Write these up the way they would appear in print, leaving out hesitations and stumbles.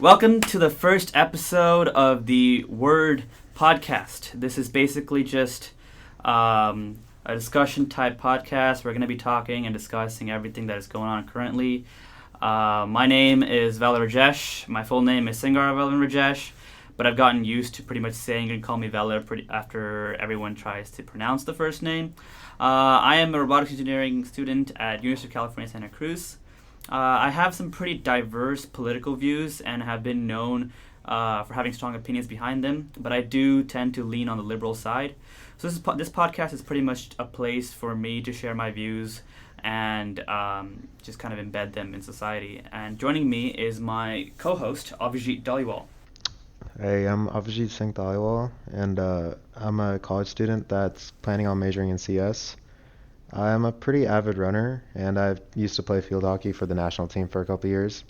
Welcome to the first episode of the Word podcast. This is basically just a discussion type podcast. We're going to be talking and discussing everything that is going on currently. My name is Vela Rajesh. My full name is Singar Vela Rajesh, but I've gotten used to pretty much saying and call me Vela after everyone tries to pronounce the first name. I am a robotics engineering student at University of California, Santa Cruz. I have some pretty diverse political views and have been known for having strong opinions behind them, but I do tend to lean on the liberal side. So this podcast is pretty much a place for me to share my views and just kind of embed them in society. And joining me is my co-host, Avijit Dhaliwal. Hey, I'm Avijit Singh Dhaliwal, and I'm a college student that's planning on majoring in CS. I'm a pretty avid runner, and I used to play field hockey for the national team for a couple years.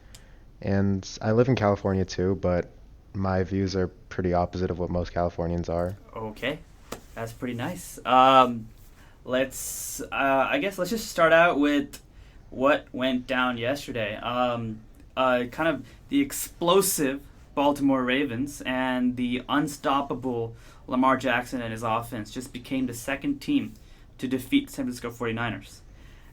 And I live in California too, but my views are pretty opposite of what most Californians are. Okay, that's pretty nice. Let's just start out with what went down yesterday. Kind of the explosive Baltimore Ravens and the unstoppable Lamar Jackson and his offense just became the second team to defeat the San Francisco 49ers.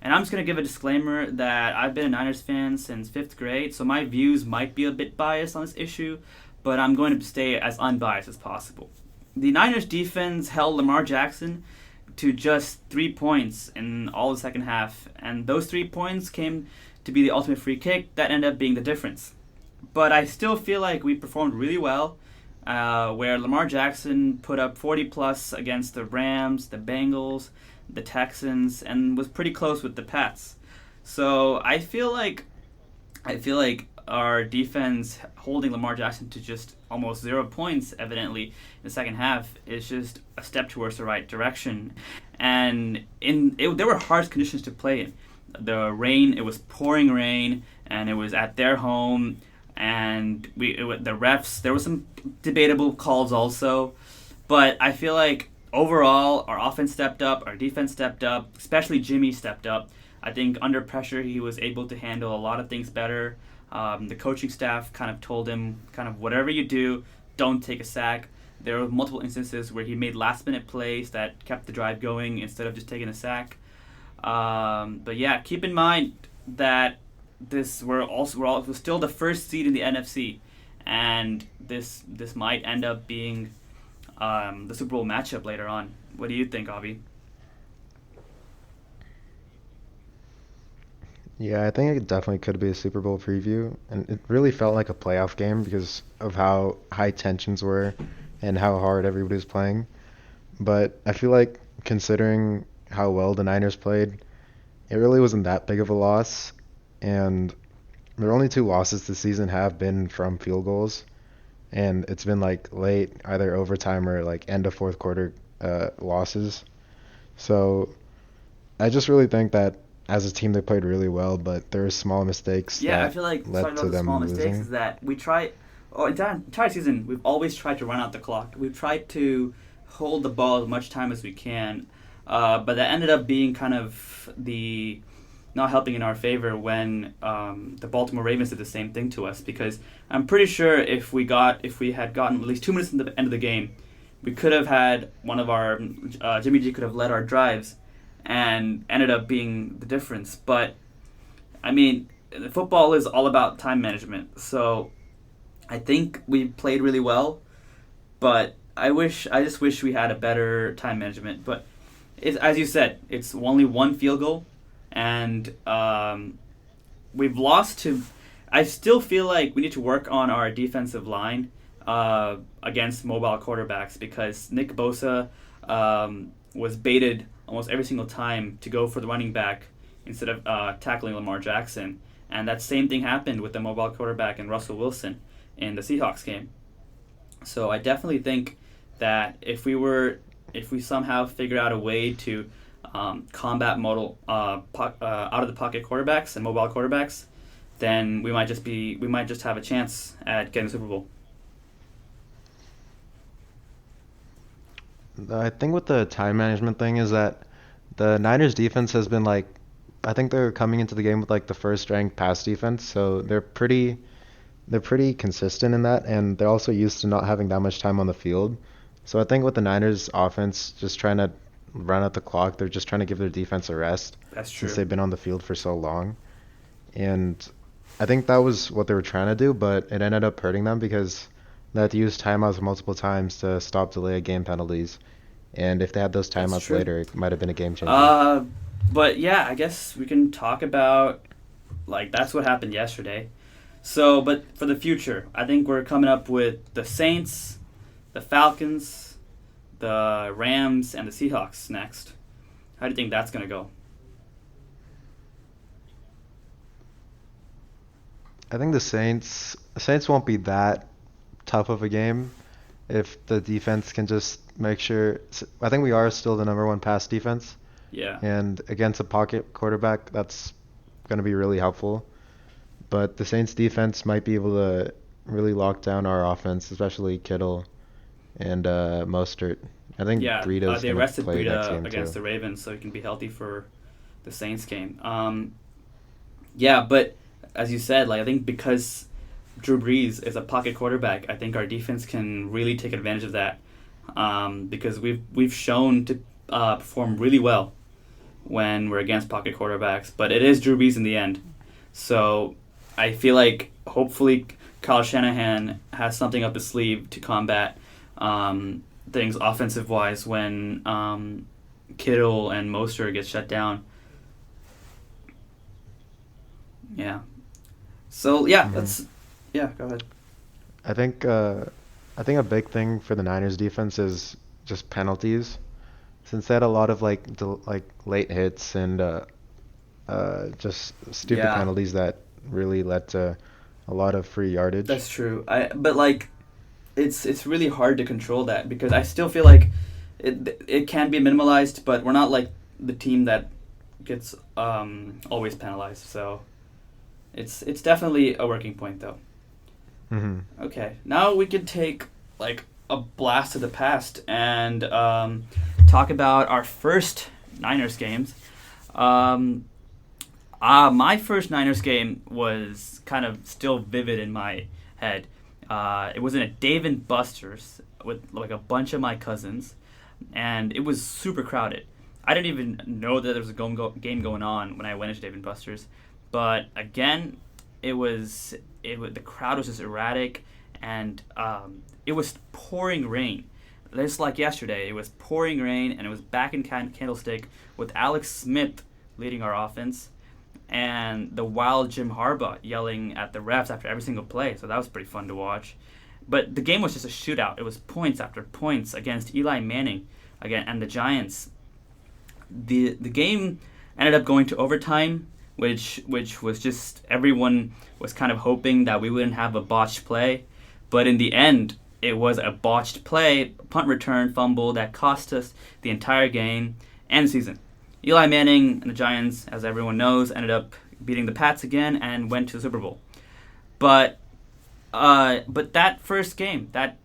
And I'm just going to give a disclaimer that I've been a Niners fan since 5th grade, so my views might be a bit biased on this issue, but I'm going to stay as unbiased as possible. The Niners defense held Lamar Jackson to just 3 points in all the second half, and those 3 points came to be the ultimate free kick that ended up being the difference. But I still feel like we performed really well, where Lamar Jackson put up 40 plus against the Rams, the Bengals, the Texans, and was pretty close with the Pats. So I feel like our defense holding Lamar Jackson to just almost 0 points, evidently, in the second half, is just a step towards the right direction. And there were harsh conditions to play in. The rain, it was pouring rain, and it was at their home. And the refs, there were some debatable calls also, but I feel like overall our offense stepped up, our defense stepped up, especially Jimmy stepped up. I think under pressure he was able to handle a lot of things better. The coaching staff kind of told him, whatever you do, don't take a sack. There were multiple instances where he made last-minute plays that kept the drive going instead of just taking a sack. But yeah, keep in mind that we're still the first seed in the NFC, and this might end up being the Super Bowl matchup later on. What do you think, Avi? Yeah, I think it definitely could be a Super Bowl preview, and it really felt like a playoff game because of how high tensions were and how hard everybody was playing. But I feel like considering how well the Niners played, it really wasn't that big of a loss. And their only 2 losses this season have been from field goals, and it's been like late, either overtime or like end of fourth quarter losses. So I just really think that as a team they played really well, but there were small mistakes Yeah, that I feel like led talking to about the them small losing. mistakes is that we try. Oh, entire season we've always tried to run out the clock. We've tried to hold the ball as much time as we can, but that ended up being kind of the not helping in our favor when the Baltimore Ravens did the same thing to us, because I'm pretty sure if we had gotten at least 2 minutes in the end of the game, we could have had one of our Jimmy G could have led our drives and ended up being the difference. But I mean, football is all about time management, so I think we played really well, but I just wish we had a better time management. But as you said, it's only one field goal. And we've lost to. I still feel like we need to work on our defensive line against mobile quarterbacks, because Nick Bosa was baited almost every single time to go for the running back instead of tackling Lamar Jackson. And that same thing happened with the mobile quarterback and Russell Wilson in the Seahawks game. So I definitely think that if we somehow figure out a way to combat modal out of the pocket quarterbacks and mobile quarterbacks, then we might just have a chance at getting the Super Bowl. I think with the time management thing is that the Niners defense has been like, I think they're coming into the game with like the first ranked pass defense, so they're pretty they're pretty consistent in that, and they're also used to not having that much time on the field. So I think with the Niners offense just trying to run out the clock, they're just trying to give their defense a rest That's since true. they've been on the field for so long. And I think that was what they were trying to do, but it ended up hurting them because they had to use timeouts multiple times to stop delay game penalties. And if they had those That's timeouts true. later, it might have been a game changer. Uh, but yeah, I guess we can talk about like that's what happened yesterday. So, but for the future, I think we're coming up with the Saints, the Falcons, the Rams, and the Seahawks next. How do you think that's gonna go? I think the Saints won't be that tough of a game if the defense can just make sure. I think we are still the number one pass defense, Yeah, and against a pocket quarterback, that's going to be really helpful. But the Saints defense might be able to really lock down our offense, especially Kittle and Mostert. I think yeah. Breeda's They going to arrested play next Breida game against too. the Ravens, so he can be healthy for the Saints game. Yeah, but as you said, like I think because Drew Brees is a pocket quarterback, I think our defense can really take advantage of that. Because we've shown to perform really well when we're against pocket quarterbacks, but it is Drew Brees in the end. So I feel like hopefully Kyle Shanahan has something up his sleeve to combat things offensive wise when Kittle and Mostert get shut down. Yeah. So yeah, hmm let's yeah go ahead. I think I think a big thing for the Niners defense is just penalties, since they had a lot of like late hits and just stupid Yeah, penalties that really led to a lot of free yardage. that's true. But like it's really hard to control that because I still feel like it can be minimalized, but we're not like the team that gets always penalized. So it's definitely a working point though. hmm Okay, now we could take like a blast to the past and talk about our first Niners games. Um, my first Niners game was kind of still vivid in my head. It was in a Dave and Buster's with like a bunch of my cousins, and it was super crowded. I didn't even know that there was a game going on when I went into Dave and Buster's, but again, the crowd was just erratic, and it was pouring rain. Just like yesterday, it was pouring rain, and it was back in Candlestick with Alex Smith leading our offense and the wild Jim Harbaugh yelling at the refs after every single play. So that was pretty fun to watch. But the game was just a shootout. It was points after points against Eli Manning again and the Giants. The game ended up going to overtime, which was just everyone was kind of hoping that we wouldn't have a botched play, but in the end it was a botched play, punt return fumble that cost us the entire game and the season. Eli Manning and the Giants, as everyone knows, ended up beating the Pats again and went to the Super Bowl. But but that first game, that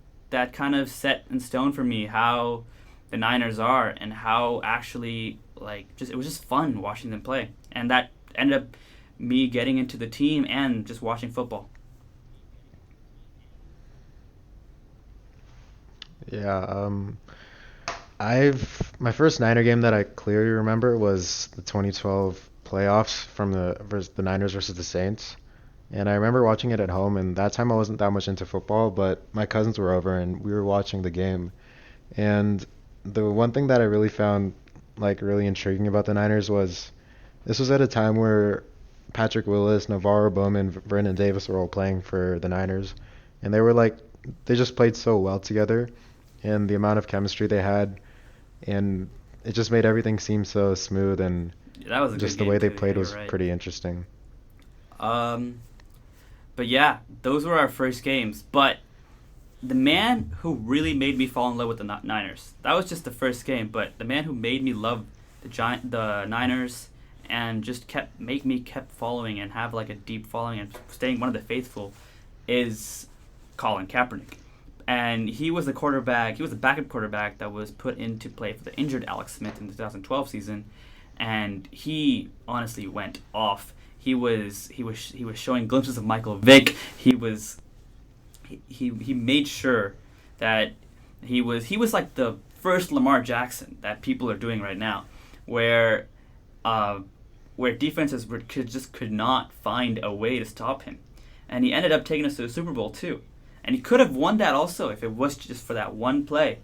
kind of set in stone for me how the Niners are and how actually like just it was just fun watching them play, and that ended up me getting into the team and just watching football. Yeah, I've my first Niner game that I clearly remember was the 2012 playoffs from the Niners versus the Saints. And I remember watching it at home, and that time I wasn't that much into football, but my cousins were over and we were watching the game. And the one thing that I really found like really intriguing about the Niners was this was at a time where Patrick Willis, Navarro Bowman, Vernon Davis were all playing for the Niners, and they just played so well together, and the amount of chemistry they had, and it just made everything seem so smooth, and Yeah, that was a good just the game way they too. Yeah, played you're was right. pretty interesting. Um, but yeah, those were our first games. But the man who really made me fall in love with the Niners. That was just the first game, but the man who made me love the Niners, and just kept following and have like a deep following and staying one of the faithful, is Colin Kaepernick. And he was the quarterback. He was the backup quarterback that was put into play for the injured Alex Smith in the 2012 season, and he honestly went off. He was showing glimpses of Michael Vick. He made sure that he was like the first Lamar Jackson that people are doing right now, where uh, where defenses could not find a way to stop him, and he ended up taking us to the Super Bowl too, and he could have won that also if it was just for that one play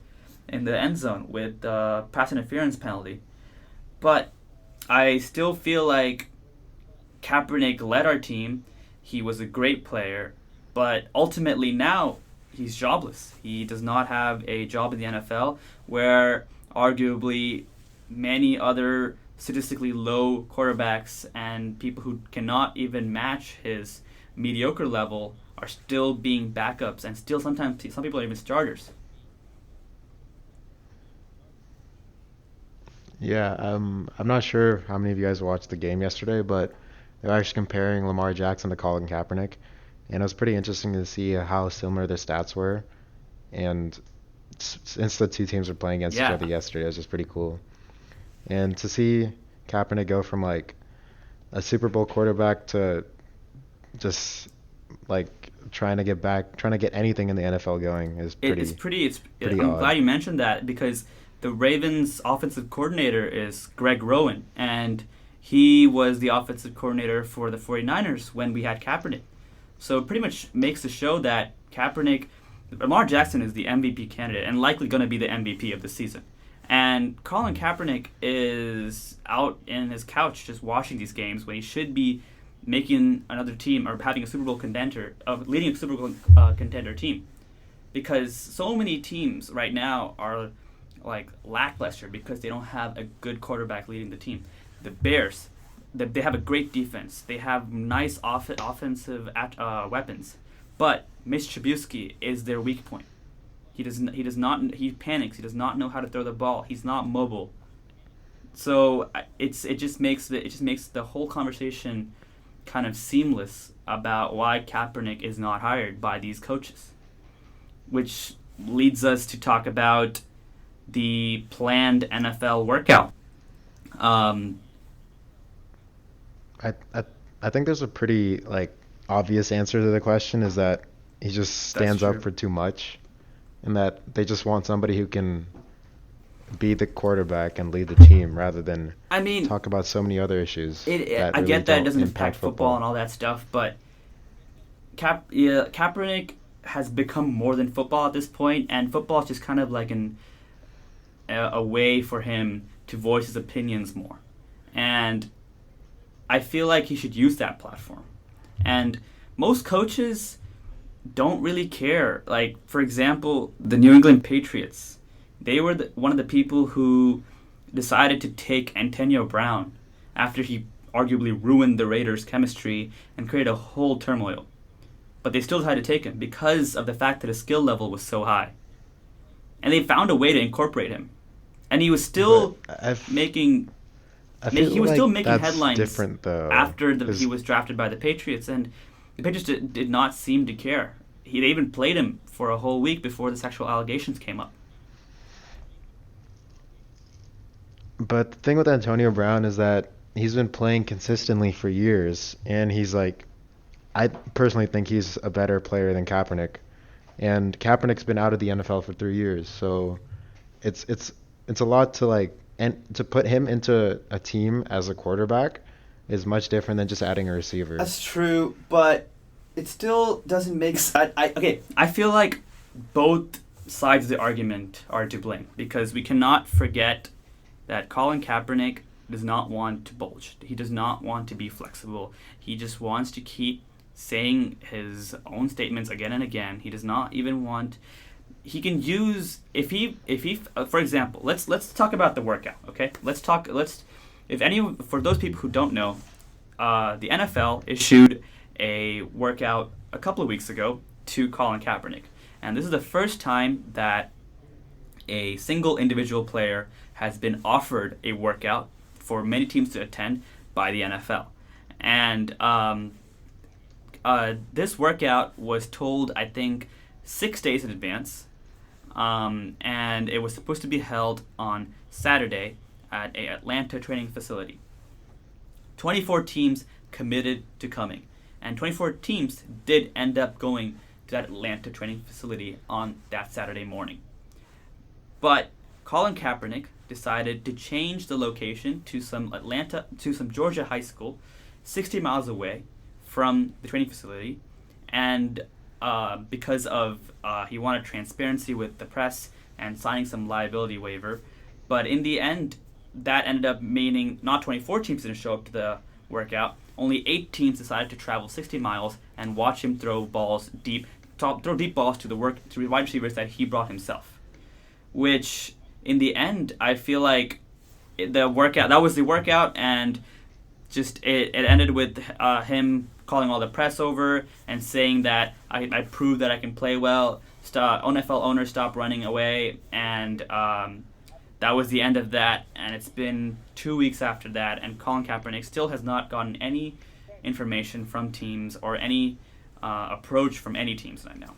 in the end zone with the pass interference penalty. But I still feel like Kaepernick led our team. He was a great player, but ultimately now he's jobless. He does not have a job in the NFL, where arguably many other statistically low quarterbacks and people who cannot even match his mediocre level are still being backups, and still sometimes some people are even starters. Yeah, I'm not sure how many of you guys watched the game yesterday, but they were actually comparing Lamar Jackson to Colin Kaepernick, and it was pretty interesting to see how similar their stats were. And since the two teams were playing against each Yeah, other yesterday, it was just pretty cool. And to see Kaepernick go from like a Super Bowl quarterback to just like trying to get anything in the NFL going is it's pretty. pretty I'm odd. glad you mentioned that, because the Ravens' offensive coordinator is Greg Rowan, and he was the offensive coordinator for the 49ers when we had Kaepernick. So it pretty much makes the show that Lamar Jackson is the MVP candidate and likely going to be the MVP of the season. And Colin Kaepernick is out in his couch just watching these games when he should be making another team or having a Super Bowl contender, leading a Super Bowl contender team. Because so many teams right now are like lackluster because they don't have a good quarterback leading the team. The Bears, they have a great defense. They have nice offensive weapons, but Mitch Trubisky is their weak point. He panics. He does not know how to throw the ball. He's not mobile. So it just makes the whole conversation kind of seamless about why Kaepernick is not hired by these coaches, which leads us to talk about the planned NFL workout. Um, I I I think there's a pretty like obvious answer to the question is that he just that's stands up true. for too much, and that they just want somebody who can be the quarterback and lead the team rather than I mean, talk about so many other issues I that really get that it don't doesn't impact impact football football. and all that stuff, but Kaepernick has become more than football at this point, and football is just kind of like a way for him to voice his opinions more. And I feel like he should use that platform. And most coaches don't really care. Like, for example, the New England Patriots, they were one of the people who decided to take Antonio Brown after he arguably ruined the Raiders' chemistry and created a whole turmoil. But they still decided to take him because of the fact that his skill level was so high. And they found a way to incorporate him. And he was But still making I he feel was still like making that's headlines different though, after he because was drafted by the Patriots, and the Patriots did not seem to care. They even played him for a whole week before the sexual allegations came up. but the thing with Antonio Brown is that he's been playing consistently for years, and he's like I personally think he's a better player than Kaepernick. And Kaepernick's been out of the NFL for 3 years, so it's it's it's a lot to like and to put him into a team as a quarterback is much different than just adding a receiver. That's true, but it still doesn't make sense. Okay, I feel like both sides of the argument are to blame, because we cannot forget that Colin Kaepernick does not want to bulge. He does not want to be flexible. He just wants to keep saying his own statements again and again. He does not even want. He can use if he for example, let's talk about the workout. Okay, let's if any for those people who don't know, the NFL issued a workout a couple of weeks ago to Colin Kaepernick, and this is the first time that a single individual player has been offered a workout for many teams to attend by the NFL. And this workout was told, I think, 6 days in advance, and it was supposed to be held on Saturday at a Atlanta training facility. 24 teams committed to coming. And 24 teams did end up going to that Atlanta training facility on that Saturday morning. But Colin Kaepernick decided to change the location to some Georgia high school, 60 miles away from the training facility, and because of he wanted transparency with the press and signing some liability waiver. But in the end, that ended up meaning not 24 teams didn't show up to the workout. Only 8 teams decided to travel 60 miles and watch him throw deep balls to the wide receivers that he brought himself. Which, in the end, I feel like that was the workout, and just it ended with him calling all the press over and saying that I proved that I can play well. NFL owners stopped running away, and that was the end of that. And it's been 2 weeks after that, and Colin Kaepernick still has not gotten any information from teams or any approach from any teams right now.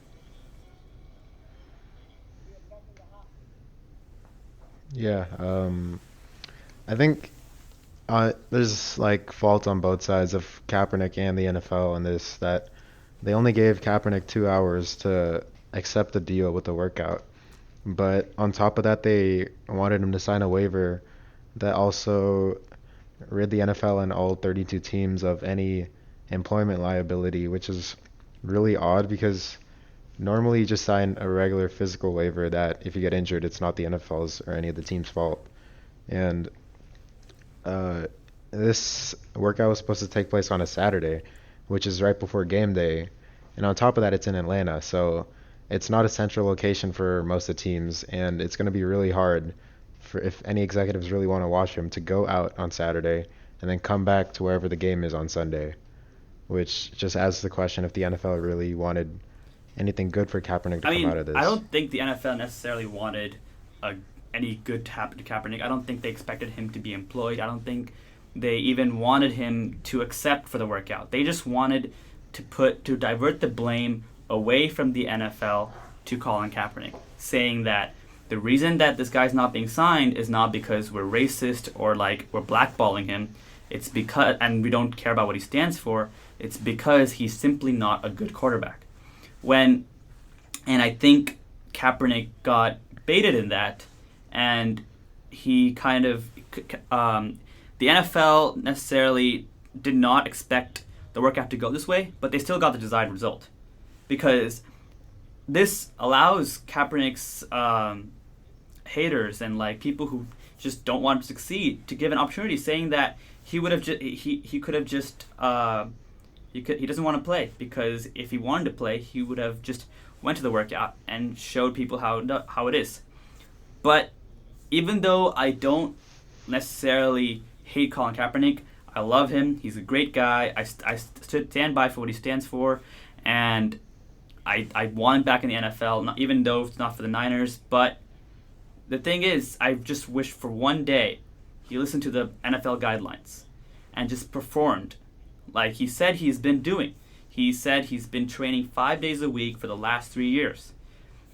Yeah, I think there's like fault on both sides of Kaepernick and the NFL in this, that they only gave Kaepernick 2 hours to accept the deal with the workout. But on top of that, they wanted him to sign a waiver that also rid the NFL and all 32 teams of any employment liability, which is really odd because normally you just sign a regular physical waiver that if you get injured, it's not the NFL's or any of the team's fault. And this workout was supposed to take place on a Saturday, which is right before game day. And on top of that, it's in Atlanta, so it's not a central location for most of the teams, and it's going to be really hard for if any executives really want to watch him to go out on Saturday and then come back to wherever the game is on Sunday, which just adds the question if the NFL really wanted anything good for Kaepernick to come out of this. I don't think the NFL necessarily wanted any good to happen to Kaepernick. I don't think they expected him to be employed. I don't think they even wanted him to accept for the workout. They just wanted to divert the blame away from the NFL to Colin Kaepernick, saying that the reason that this guy's not being signed is not because we're racist or like we're blackballing him. It's because, and we don't care about what he stands for, it's because he's simply not a good quarterback. And I think Kaepernick got baited in that, and he kind of, the NFL necessarily did not expect the workout to go this way, but they still got the desired result. Because this allows Kaepernick's haters and like people who just don't want to succeed to give an opportunity, saying that he would have he could have just he doesn't want to play, because if he wanted to play, he would have just went to the workout and showed people how it is. But even though I don't necessarily hate Colin Kaepernick, I love him. He's a great guy. I stand by for what he stands for, and I want him back in the NFL, even though it's not for the Niners. But the thing is, I just wish for one day he listened to the NFL guidelines and just performed like he said he's been doing. He said he's been training 5 days a week for the last 3 years.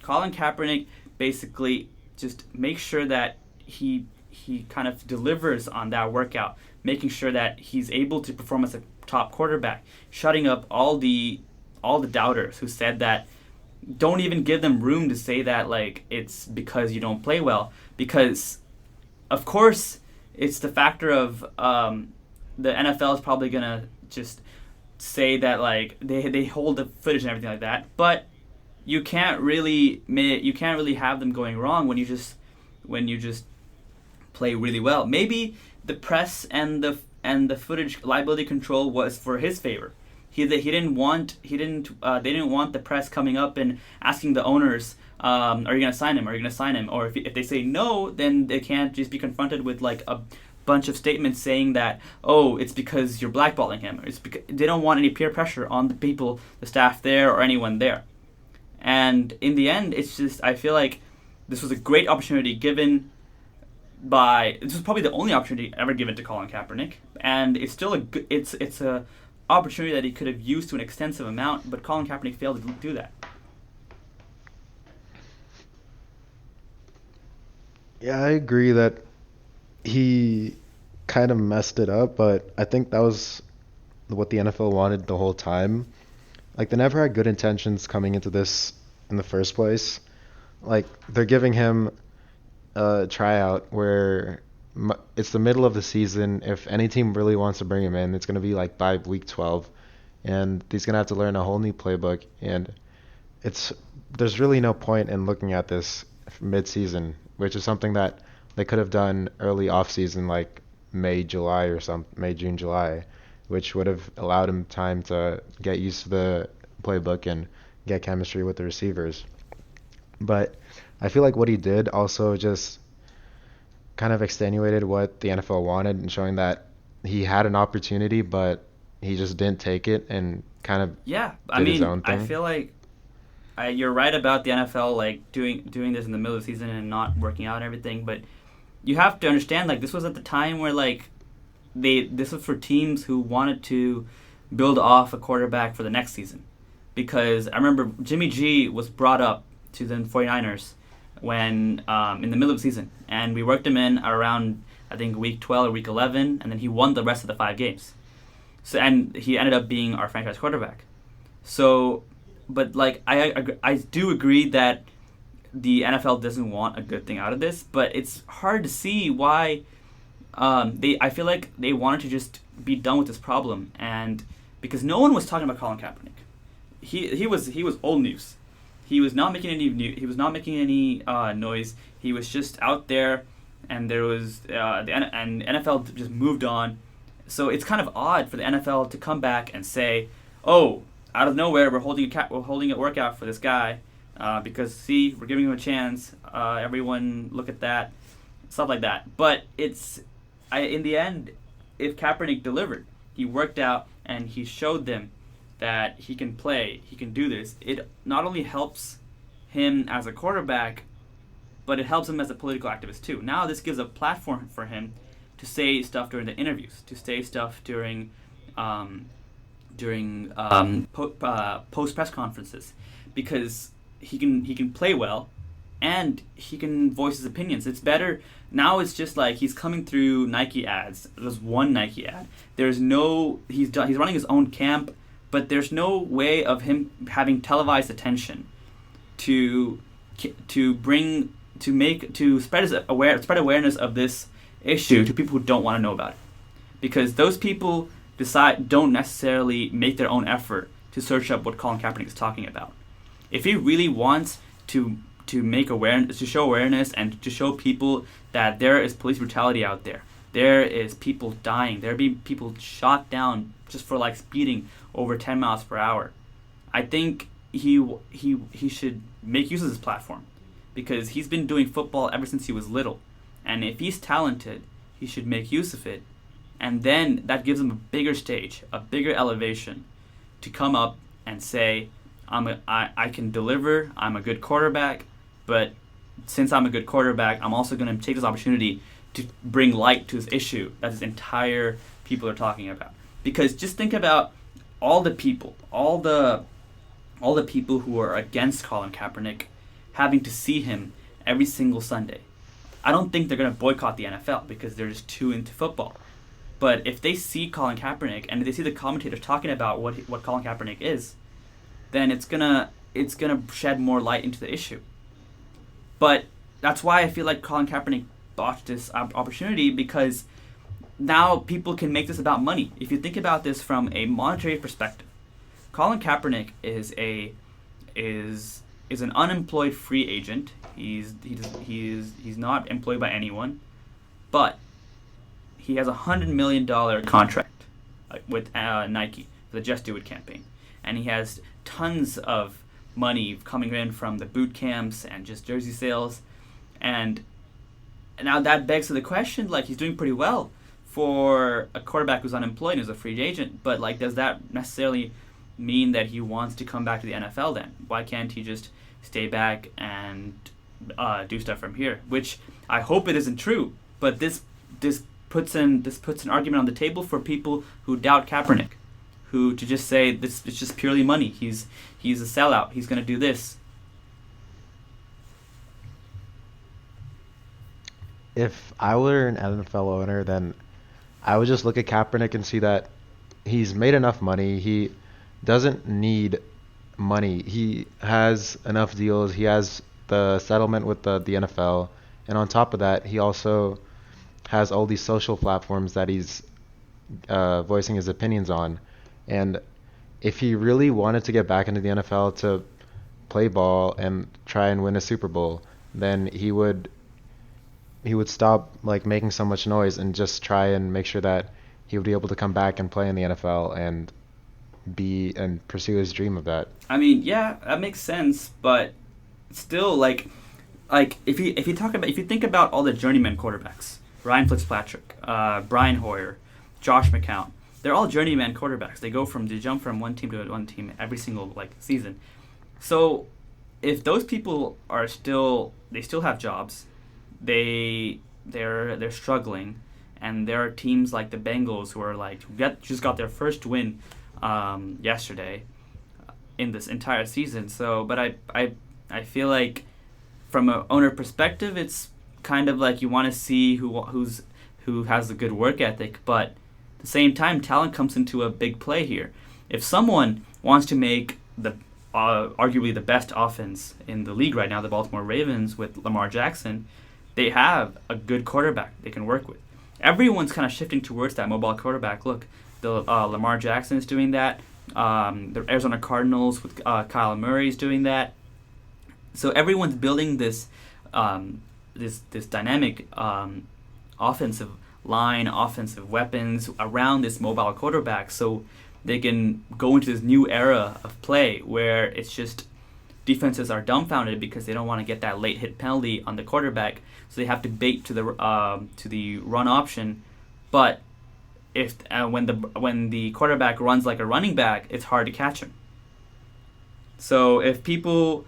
Colin Kaepernick basically just makes sure that he kind of delivers on that workout, making sure that he's able to perform as a top quarterback, shutting up all the doubters who said that. Don't even give them room to say that like it's because you don't play well, because of course it's the factor of the NFL is probably gonna just say that like they hold the footage and everything like that, but you can't really have them going wrong when you just play really well. Maybe the press and the footage liability control was for his favor. They didn't want the press coming up and asking the owners, are you gonna sign him? Are you gonna sign him? Or if they say no, then they can't just be confronted with like a bunch of statements saying that, oh, it's because you're blackballing him. It's because they don't want any peer pressure on the people, the staff there, or anyone there. And in the end, it's just, I feel like this was a great opportunity given this was probably the only opportunity ever given to Colin Kaepernick, and it's still it's a opportunity that he could have used to an extensive amount, but Colin Kaepernick failed to do that. Yeah, I agree that he kind of messed it up, but I think that was what the NFL wanted the whole time. Like they never had good intentions coming into this in the first place. Like they're giving him a tryout where it's the middle of the season. If any team really wants to bring him in, it's going to be like by week 12, and he's going to have to learn a whole new playbook. And it's there's really no point in looking at this mid-season, which is something that they could have done early off-season, like May, June, July, which would have allowed him time to get used to the playbook and get chemistry with the receivers. But I feel like what he did also just kind of extenuated what the NFL wanted and showing that he had an opportunity, but he just didn't take it and kind of Yeah, I did his mean, own I thing. feel like you're right about the NFL like doing this in the middle of the season and not working out and everything, but you have to understand like this was at the time where like they this was for teams who wanted to build off a quarterback for the next season. Because I remember Jimmy G was brought up to the 49ers when in the middle of the season, and we worked him in around I think week 12 or week 11, and then he won the rest of the 5 games. So and he ended up being our franchise quarterback. So, but like I do agree that the NFL doesn't want a good thing out of this, but it's hard to see why they. I feel like they wanted to just be done with this problem, and because no one was talking about Colin Kaepernick, he was old news. He was not making any he was not making any noise. He was just out there, and there was and NFL just moved on. So it's kind of odd for the NFL to come back and say, "Oh, out of nowhere, we're holding a workout for this guy because see, we're giving him a chance. Everyone, look at that, stuff like that." But in the end, if Kaepernick delivered, he worked out and he showed them that he can play, he can do this. It not only helps him as a quarterback, but it helps him as a political activist too. Now this gives a platform for him to say stuff during the interviews, to say stuff um, post press conferences, because he can play well, and he can voice his opinions. It's better now. It's just like he's coming through Nike ads. There's one Nike ad. There's no he's running his own camp, but there's no way of him having televised attention to bring to spread awareness of this issue to people who don't want to know about it, because those people don't necessarily make their own effort to search up what Colin Kaepernick is talking about. If he really wants to make awareness, to show awareness, and to show people that there is police brutality out there, there is people dying, there be people shot down just for like speeding over 10 miles per hour, I think he should make use of this platform, because he's been doing football ever since he was little, and if he's talented, he should make use of it, and then that gives him a bigger stage, a bigger elevation, to come up and say, I can deliver, I'm a good quarterback, but since I'm a good quarterback, I'm also going to take this opportunity to bring light to this issue that this entire people are talking about. Because just think about all the people, all the people who are against Colin Kaepernick having to see him every single Sunday. I don't think they're going to boycott the NFL because they're just too into football. But if they see Colin Kaepernick and if they see the commentators talking about what Colin Kaepernick is, then it's gonna shed more light into the issue. But that's why I feel like Colin Kaepernick botched this opportunity, because now people can make this about money. If you think about this from a monetary perspective, Colin Kaepernick is an unemployed free agent. He's not employed by anyone, but he has $100 million contract with Nike for the Just Do It campaign, and he has tons of money coming in from the boot camps and just jersey sales, and now that begs to the question, like, he's doing pretty well for a quarterback who's unemployed and is a free agent, but like, does that necessarily mean that he wants to come back to the NFL then? Why can't he just stay back and do stuff from here? Which I hope it isn't true, but this puts an argument on the table for people who doubt Kaepernick, who to just say this it's just purely money. He's a sellout. He's going to do this. If I were an NFL owner, then I would just look at Kaepernick and see that he's made enough money. He doesn't need money. He has enough deals. He has the settlement with the NFL, and on top of that, he also has all these social platforms that he's voicing his opinions on. And if he really wanted to get back into the NFL to play ball and try and win a Super Bowl, then he would stop like making so much noise and just try and make sure that he would be able to come back and play in the NFL and be and pursue his dream of that. I mean, yeah, that makes sense, but still, if you think about all the journeyman quarterbacks, Ryan Fitzpatrick, Brian Hoyer, Josh McCown, they're all journeyman quarterbacks. They jump from one team to one team every single season. So if those people they still have jobs, they're struggling, and there are teams like the Bengals who are just got their first win yesterday in this entire season. So, but I feel like from an owner perspective, it's kind of like you want to see who has a good work ethic, but at the same time, talent comes into a big play here. If someone wants to make the arguably the best offense in the league right now, the Baltimore Ravens with Lamar Jackson, they have a good quarterback they can work with. Everyone's kind of shifting towards that mobile quarterback. Look, the Lamar Jackson is doing that. The Arizona Cardinals with Kyler Murray is doing that. So everyone's building this dynamic offensive line, offensive weapons around this mobile quarterback, so they can go into this new era of play where it's just defenses are dumbfounded because they don't want to get that late hit penalty on the quarterback, so they have to bait to the run option. But if when the quarterback runs like a running back, it's hard to catch him. So if you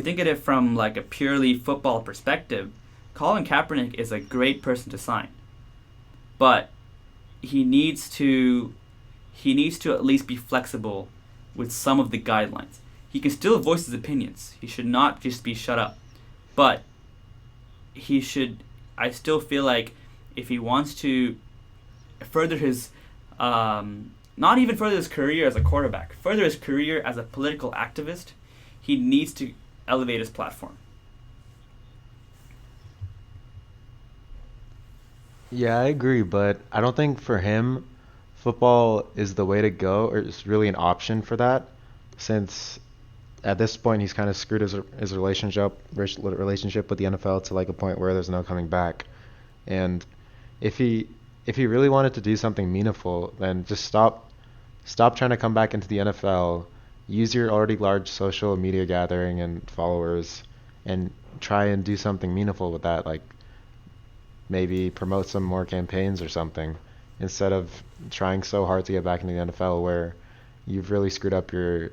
think of it from like a purely football perspective, Colin Kaepernick is a great person to sign, but he needs to at least be flexible with some of the guidelines. He can still voice his opinions. He should not just be shut up, but he should. I still feel like if he wants to further his, not even further his career as a quarterback, further his career as a political activist, he needs to elevate his platform. Yeah, I agree, but I don't think for him, football is the way to go, or it's really an option for that, since at this point he's kind of screwed his relationship with the NFL to like a point where there's no coming back. And if he really wanted to do something meaningful, then just stop trying to come back into the NFL. Use your already large social media gathering and followers, and try and do something meaningful with that, like maybe promote some more campaigns or something, instead of trying so hard to get back into the NFL where you've really screwed up your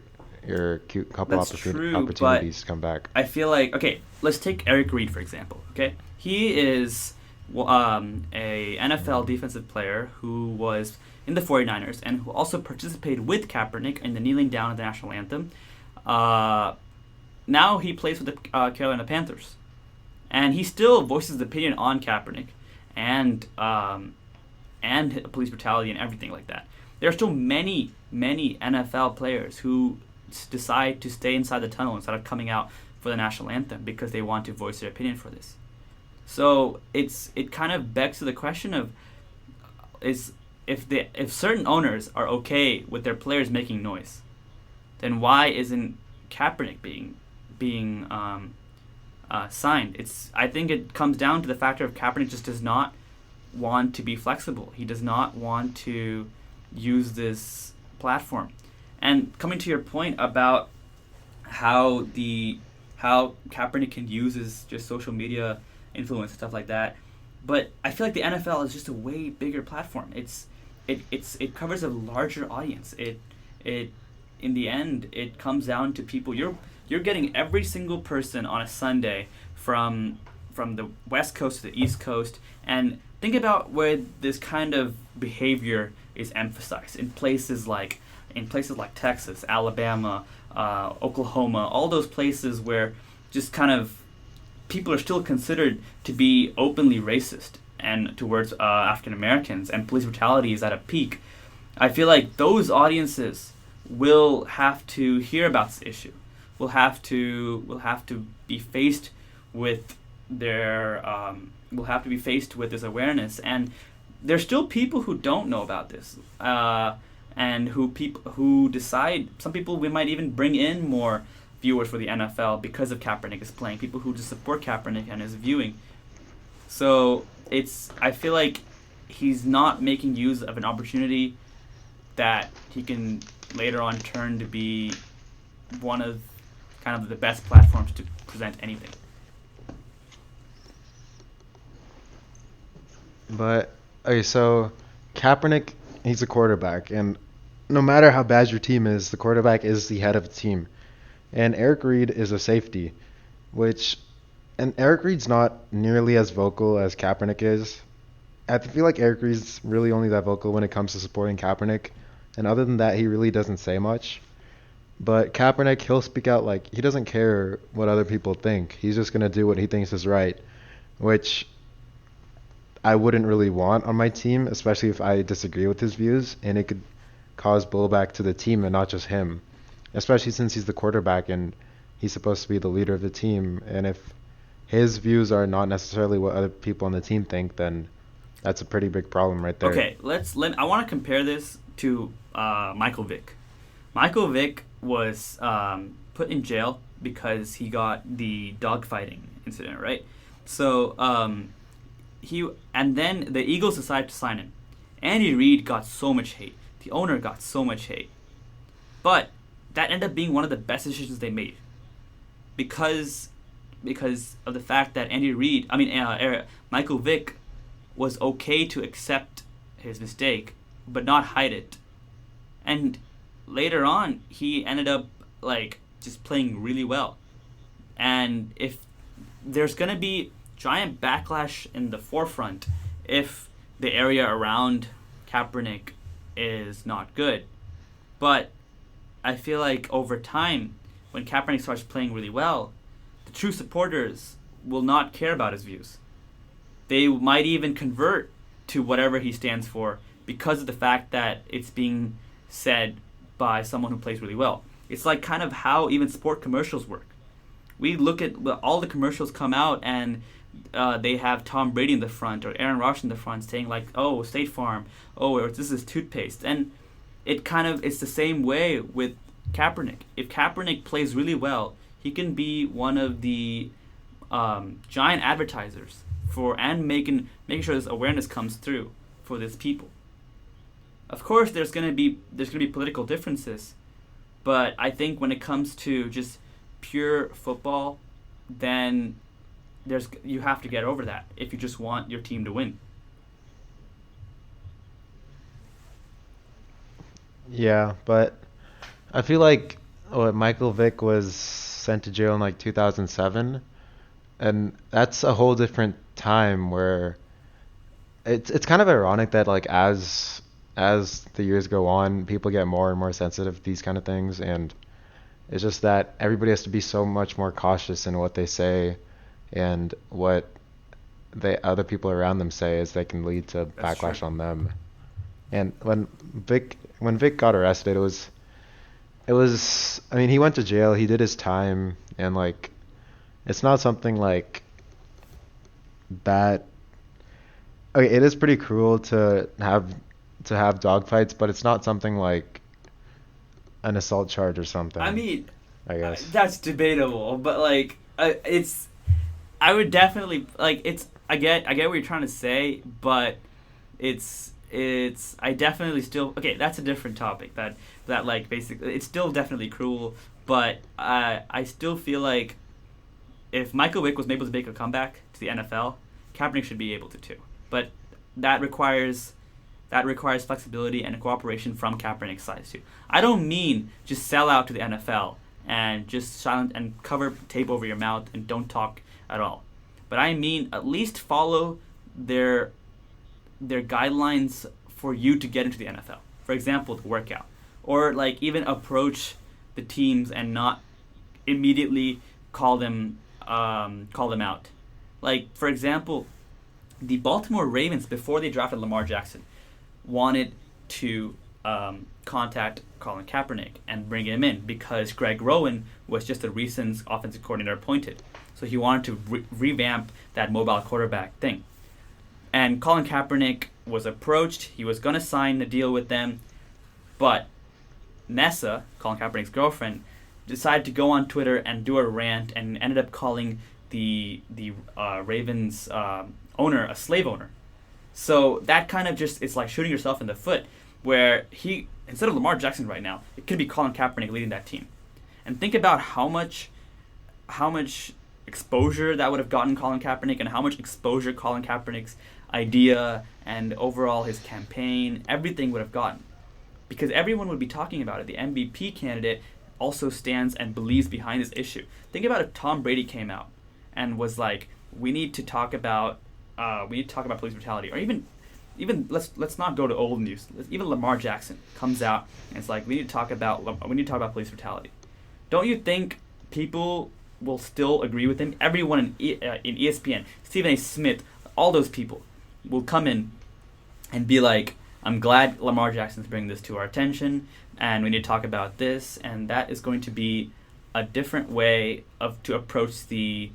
cute couple opportunities to come back. I feel like, okay, let's take Eric Reed for example. Okay, he is a NFL defensive player who was in the 49ers and who also participated with Kaepernick in the kneeling down of the national anthem. Now he plays with the Carolina Panthers, and he still voices his opinion on Kaepernick and police brutality and everything like that. There are still many NFL players who decide to stay inside the tunnel instead of coming out for the national anthem because they want to voice their opinion for this. So it kind of begs to the question of if certain owners are okay with their players making noise, then why isn't Kaepernick being signed? I think it comes down to the factor of Kaepernick just does not want to be flexible. He does not want to use this platform. And coming to your point about how Kaepernick can use his just social media influence and stuff like that, but I feel like the NFL is just a way bigger platform. It covers a larger audience. It in the end it comes down to people. You're getting every single person on a Sunday from the West Coast to the East Coast, and think about where this kind of behavior is emphasized in places like Texas, Alabama, Oklahoma, all those places where just kind of people are still considered to be openly racist and towards African Americans, and police brutality is at a peak. I feel like those audiences will have to hear about this issue. Will have to be faced with will have to be faced with this awareness, and there's still people who don't know about this, and who decide. Some people, we might even bring in more viewers for the NFL because of Kaepernick is playing. People who just support Kaepernick and is viewing. So I feel like he's not making use of an opportunity that he can later on turn to be one of kind of the best platforms to present anything. But okay, so Kaepernick, he's a quarterback, and no matter how bad your team is, the quarterback is the head of the team. And Eric Reed is a safety, which, and Eric Reed's not nearly as vocal as Kaepernick is. I feel like Eric Reed's really only that vocal when it comes to supporting Kaepernick, and other than that, he really doesn't say much. But Kaepernick, he'll speak out like he doesn't care what other people think. He's just gonna do what he thinks is right, which I wouldn't really want on my team, especially if I disagree with his views, and it could cause blowback to the team and not just him, especially since he's the quarterback and he's supposed to be the leader of the team. And if his views are not necessarily what other people on the team think, then that's a pretty big problem right there. Okay, I want to compare this to Michael Vick. Michael Vick was put in jail because he got the dogfighting incident, right? So then the Eagles decided to sign him. Andy Reid got so much hate. The owner got so much hate. But that ended up being one of the best decisions they made. Because of the fact that Michael Vick was okay to accept his mistake, but not hide it. And later on, he ended up just playing really well. And if there's gonna be giant backlash in the forefront if the area around Kaepernick is not good. But I feel like over time, when Kaepernick starts playing really well, the true supporters will not care about his views. They might even convert to whatever he stands for because of the fact that it's being said by someone who plays really well. It's like kind of how even sport commercials work. We look at all the commercials come out and they have Tom Brady in the front or Aaron Rodgers in the front saying like, oh, State Farm, oh, or this is toothpaste. And it's the same way with Kaepernick. If Kaepernick plays really well, he can be one of the giant advertisers making sure this awareness comes through for these people. Of course, there's gonna be political differences, but I think when it comes to just pure football, then you have to get over that if you just want your team to win. Yeah, but I feel like Michael Vick was sent to jail in like 2007, and that's a whole different time where it's kind of ironic that like as the years go on, people get more and more sensitive to these kind of things, and it's just that everybody has to be so much more cautious in what they say and what other people around them say, as they can lead to That's backlash true. on them. And when Vic got arrested, it was I mean, he went to jail, he did his time, and like it's not something like that. Okay, it is pretty cruel to have dogfights, but it's not something like an assault charge or something, I mean, I guess. that's debatable, but it's. I would definitely it's. I get what you're trying to say, but it's. I definitely still. Okay, that's a different topic. That like basically, it's still definitely cruel, but I still feel like if Michael Vick was able to make a comeback to the NFL, Kaepernick should be able to too. But that requires flexibility and cooperation from Kaepernick's side too. I don't mean just sell out to the NFL and just silent and cover tape over your mouth and don't talk at all. But I mean at least follow their guidelines for you to get into the NFL. For example, the workout, or like even approach the teams and not immediately call them out. Like for example, the Baltimore Ravens, before they drafted Lamar Jackson, wanted to contact Colin Kaepernick and bring him in because Greg Rowan was just a recent offensive coordinator appointed. So he wanted to revamp that mobile quarterback thing. And Colin Kaepernick was approached. He was going to sign the deal with them. But Nessa, Colin Kaepernick's girlfriend, decided to go on Twitter and do a rant and ended up calling the Ravens owner a slave owner. So that kind of just is like shooting yourself in the foot, where he, instead of Lamar Jackson right now, it could be Colin Kaepernick leading that team. And think about how much exposure that would have gotten Colin Kaepernick, and how much exposure Colin Kaepernick's idea and overall his campaign, everything would have gotten. Because everyone would be talking about it. The MVP candidate also stands and believes behind this issue. Think about if Tom Brady came out and was like, we need to talk about police brutality, or even let's not go to old news. Even Lamar Jackson comes out and it's like, we need to talk about police brutality. Don't you think people will still agree with him? Everyone in ESPN, Stephen A. Smith, all those people will come in and be like, I'm glad Lamar Jackson's bringing this to our attention, and we need to talk about this, and that is going to be a different way to approach the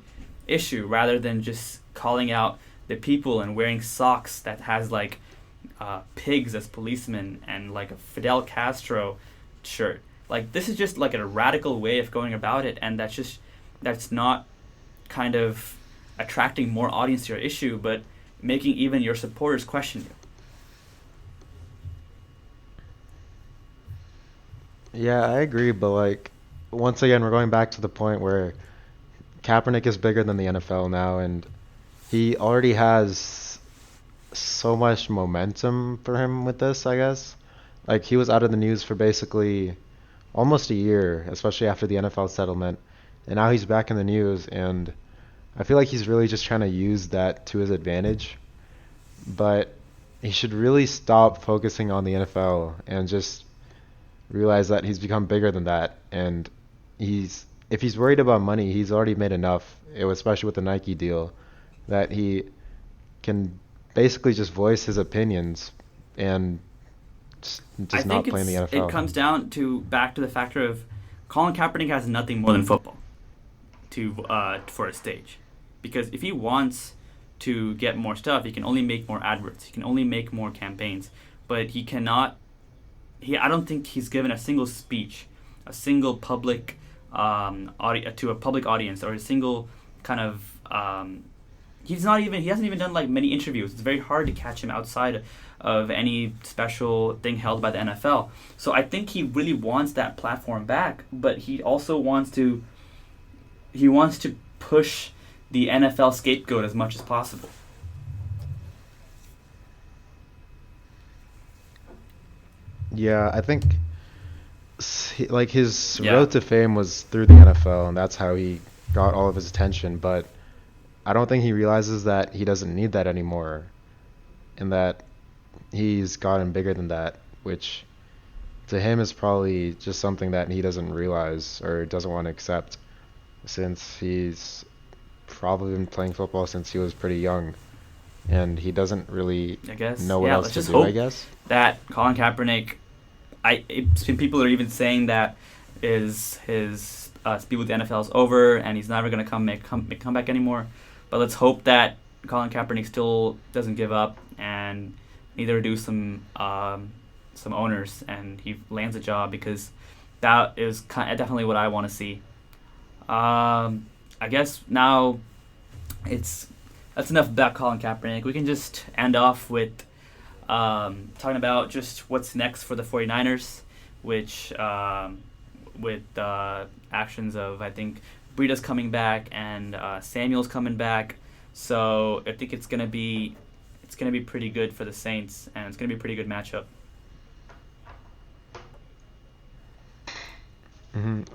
issue, rather than just calling out the people and wearing socks that has like pigs as policemen and like a Fidel Castro shirt. Like, this is just like a radical way of going about it, and that's not kind of attracting more audience to your issue, but making even your supporters question you. Yeah, I agree, but like once again, we're going back to the point where Kaepernick is bigger than the NFL now, and he already has so much momentum for him with this, I guess. Like, he was out of the news for basically almost a year, especially after the NFL settlement, and now he's back in the news, and I feel like he's really just trying to use that to his advantage. But he should really stop focusing on the NFL and just realize that he's become bigger than that, and if he's worried about money, he's already made enough, especially with the Nike deal, that he can basically just voice his opinions and just not play in the NFL. It comes down to back to the factor of Colin Kaepernick has nothing more than football for a stage, because if he wants to get more stuff, he can only make more adverts, he can only make more campaigns, but he cannot. I don't think he's given a single speech, a single public to a public audience, or a single kind of. He hasn't even done like many interviews. It's very hard to catch him outside of any special thing held by the NFL. So I think he really wants that platform back, but he also wants to push the NFL scapegoat as much as possible. Yeah, I think like his road to fame was through the NFL, and that's how he got all of his attention. But I don't think he realizes that he doesn't need that anymore, and that he's gotten bigger than that, which to him is probably just something that he doesn't realize or doesn't want to accept, since he's probably been playing football since he was pretty young, and he doesn't really know what else to do, I guess. That Colin Kaepernick, people are even saying that his speed with the NFL is over and he's never going to come back anymore. But let's hope that Colin Kaepernick still doesn't give up, and neither do some owners, and he lands a job, because that is definitely what I want to see. I guess now that's enough about Colin Kaepernick. We can just end off with talking about just what's next for the 49ers, which with actions of, I think, Breida's coming back and Samuel's coming back. So I think it's gonna be pretty good for the Saints, and it's gonna be a pretty good matchup.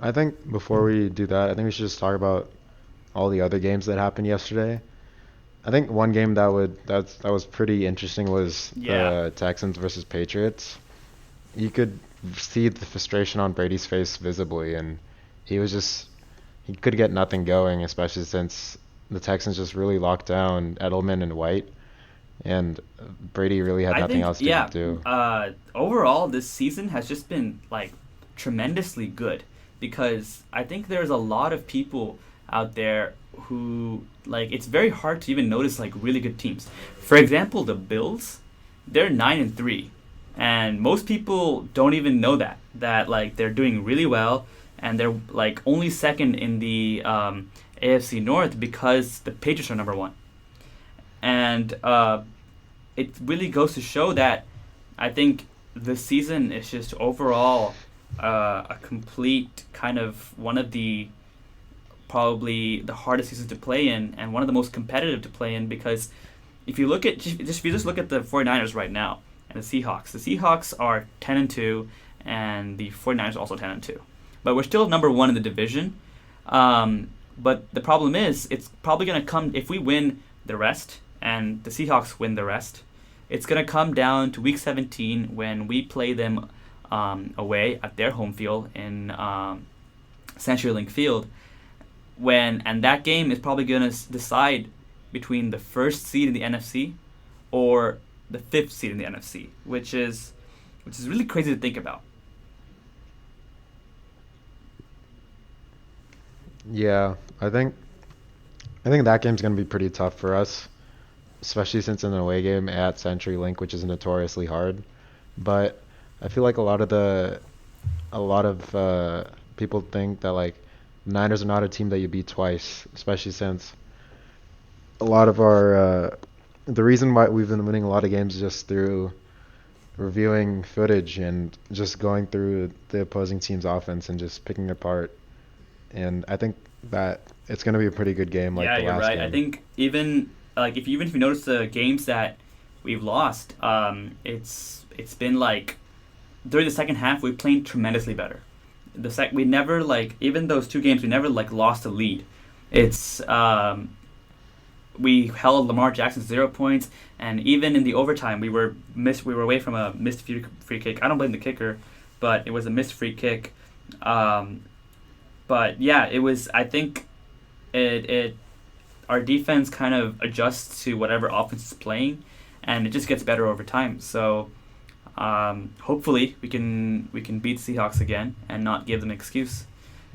I think before we do that, I think we should just talk about all the other games that happened yesterday. I think one game that was pretty interesting was the Texans versus Patriots. You could see the frustration on Brady's face visibly, and he could get nothing going, especially since the Texans just really locked down Edelman and White, and Brady really had I nothing think, else to yeah, do. overall, this season has just been, like, tremendously good because I think there's a lot of people out there who, like, it's very hard to even notice, like, really good teams. For example, the Bills, they're 9-3, and most people don't even know that, like, they're doing really well, and they're, like, only second in the AFC North because the Patriots are number one. And it really goes to show that I think this season is just overall a complete kind of one of the probably the hardest seasons to play in and one of the most competitive to play in because if you look at if you just look at the 49ers right now and the Seahawks are 10-2 and the 49ers are also 10-2. But we're still number 1 in the division. But the problem is it's probably going to come if we win the rest and the Seahawks win the rest. It's going to come down to Week 17 when we play them away at their home field in CenturyLink Field. And that game is probably going to decide between the first seed in the NFC or the 5th seed in the NFC, which is really crazy to think about. Yeah, I think that game's gonna be pretty tough for us, especially since it's an away game at CenturyLink, which is notoriously hard. But I feel like a lot of people think that like Niners are not a team that you beat twice, especially since a lot of our the reason why we've been winning a lot of games is just through reviewing footage and just going through the opposing team's offense and just picking it apart. And I think that it's going to be a pretty good game like Yeah, the you're last right. I game. think even if you notice the games that we've lost, it's been like during the second half we played tremendously better. We never like even those 2 games we never like lost a lead. It's we held Lamar Jackson 0 points, and even in the overtime we were away from a missed free kick. I don't blame the kicker, but it was a missed free kick. Um, but yeah, it was. I think it our defense kind of adjusts to whatever offense is playing, and it just gets better over time. So hopefully we can beat the Seahawks again and not give them an excuse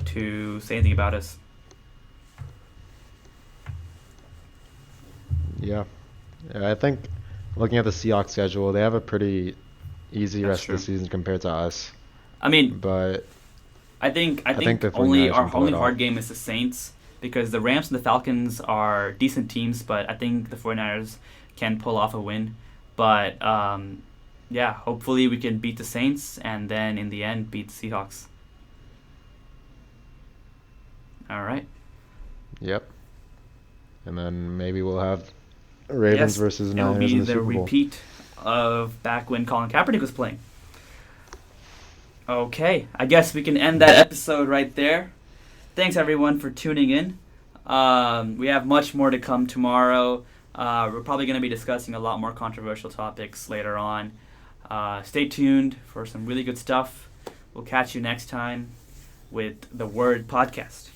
to say anything about us. Yeah. Yeah, I think looking at the Seahawks schedule, they have a pretty easy That's rest of the true. season compared to us. I mean, But I I think think the only 49ers our can pull only it off. hard game is the Saints because the Rams and the Falcons are decent teams, but I think the 49ers can pull off a win. But yeah, hopefully we can beat the Saints and then in the end beat the Seahawks. All right. Yep. And then maybe we'll have Ravens Yes, versus it'll Niners in be the the Super Bowl. repeat of back when Colin Kaepernick was playing. Okay, I guess we can end that episode right there. Thanks everyone for tuning in. We have much more to come tomorrow. We're probably going to be discussing a lot more controversial topics later on. Stay tuned for some really good stuff. We'll catch you next time with the Word Podcast.